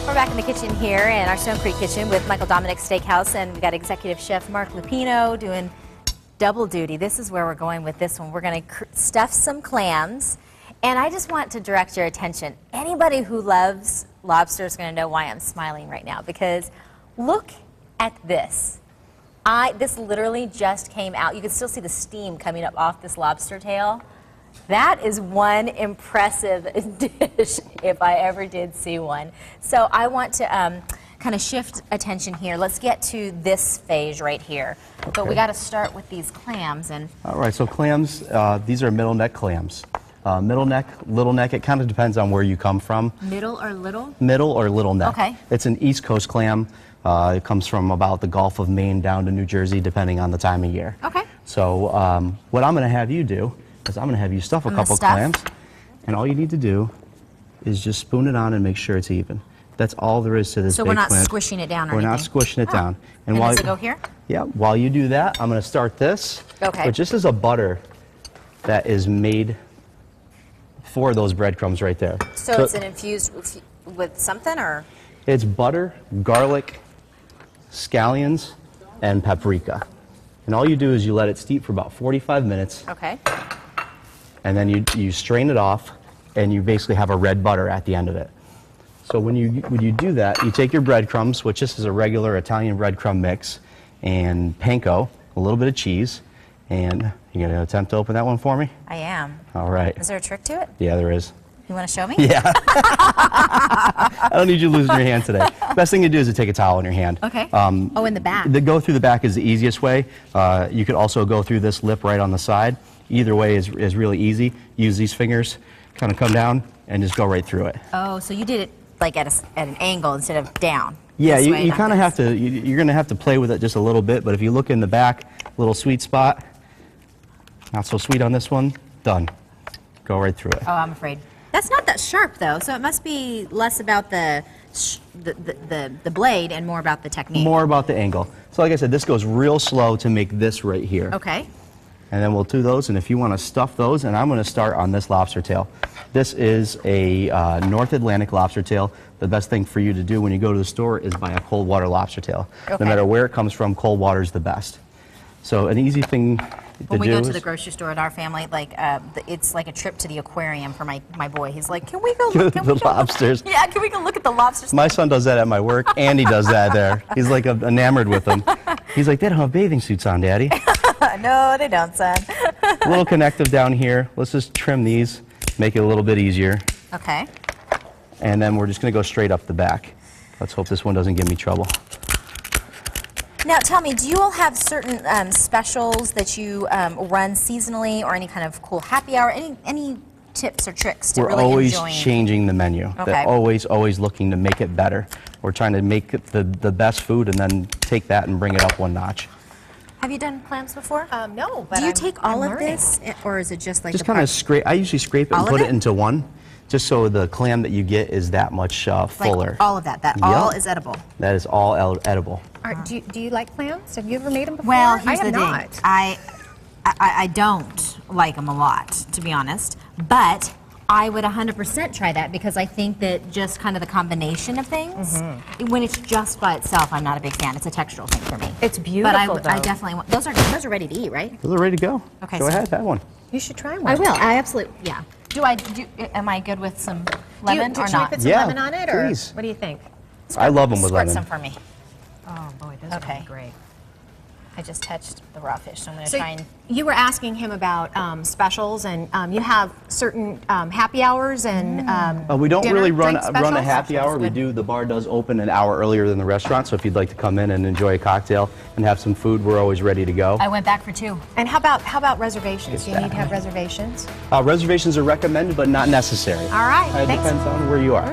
We're back in the kitchen here in our Stone Creek kitchen with Dominick Steakhouse, and we got Executive Chef Mark Lupino doing double duty. This is where we're going with this one. We're going to stuff some clams, and I just want to direct your attention. Anybody who loves lobster is going to know why I'm smiling right now, because look at this. This literally just came out. You can still see the steam coming up off this lobster tail. That is one impressive dish, if I ever did see one. So I want to kind of shift attention here. Let's get to this phase right here. Okay. But we got to start with these clams. And all right, so clams, these are middle neck clams. Middle neck, little neck, it kind of depends on where you come from. Middle or little? Middle or little neck. Okay. It's an East Coast clam. It comes from about the Gulf of Maine down to New Jersey, depending on the time of year. Okay. So what I'm going to have you do is I'm going to have you stuff a couple clams, and all you need to do is just spoon it on and make sure it's even. That's all there is to this. So big we're not clam. squishing it down or We're anything? not squishing it down. And while does it go here? Yeah, while you do that, I'm going to start this. Okay. Which this is a butter that is made for those breadcrumbs right there. So it's an infused with something, or? It's butter, garlic, scallions, and paprika. And all you do is you let it steep for about 45 minutes. Okay. And then you strain it off, and you basically have a red butter at the end of it. So when you do that, you take your breadcrumbs, which this is a regular Italian breadcrumb mix, and panko, a little bit of cheese, and you gonna attempt to open that one for me? I am. All right. Is there a trick to it? Yeah, there is. You want to show me? Yeah. I don't need you losing your hand today. Best thing to do is to take a towel in your hand. Okay. Oh, in the back. Go through the back is the easiest way. You could also go through this lip right on the side. Either way is really easy. Use these fingers, kind of come down, and just go right through it. Oh, so you did it like at an angle instead of down. Yeah, you kind of have to, you're going to have to play with it just a little bit, but if you look in the back, little sweet spot, not so sweet on this one, done. Go right through it. Oh, I'm afraid. That's not that sharp, though, so it must be less about the blade and more about the technique. More about the angle. So like I said, this goes real slow to make this right here. Okay. And then we'll do those, and if you want to stuff those, and I'm going to start on this lobster tail. This is a North Atlantic lobster tail. The best thing for you to do when you go to the store is buy a cold water lobster tail. Okay. No matter where it comes from, cold water is the best. So an easy thing to when we do go to is the grocery store at our family, like it's like a trip to the aquarium for my boy. He's like, can we go look at the lobsters. Yeah, can we go look at the lobsters? My son does that at my work, and he does that there. He's like enamored with them. He's like, they don't have bathing suits on, Daddy. No, they don't, son. A little connective down here. Let's just trim these, make it a little bit easier. Okay. And then we're just going to go straight up the back. Let's hope this one doesn't give me trouble. Now, tell me, do you all have certain specials that you run seasonally, or any kind of cool happy hour? Any tips or tricks to We're really always enjoying? changing the menu. Okay. They're always looking to make it better. We're trying to make it the best food and then take that and bring it up one notch. Have you done clams before? No, but do you take all I'm of learning. this, or is it just like Just kind of scrape. I usually scrape it and All of put it it? into one, just so the clam that you get is that much fuller. Like all of that? That Yep. all is edible? That is all edible. Do you like clams? Have you ever made them before? Well, here's I have the not. thing. I don't like them a lot, to be honest, but I would 100% try that, because I think that just kind of the combination of things, when it's just by itself, I'm not a big fan. It's a textural thing for me. It's beautiful, But I definitely want, those are ready to eat, right? Those are ready to go. Okay, Go so- ahead, have one. You should try one. I will. I absolutely, yeah. Am I good with some lemon do or you not? put some Yeah, lemon on it, or please. what do you think? I love them with Squirt lemon. some for me. Oh boy, this Okay. would be great. I just touched the raw fish, so I'm going to So try and... you were asking him about specials, and you have certain happy hours and We don't dinner, really run drink a specials? happy hour. We do. The bar does open an hour earlier than the restaurant, so if you'd like to come in and enjoy a cocktail and have some food, we're always ready to go. I went back for 2. And how about reservations? Do you need to have reservations? Reservations are recommended, but not necessary. All right, It thanks. depends on where you are.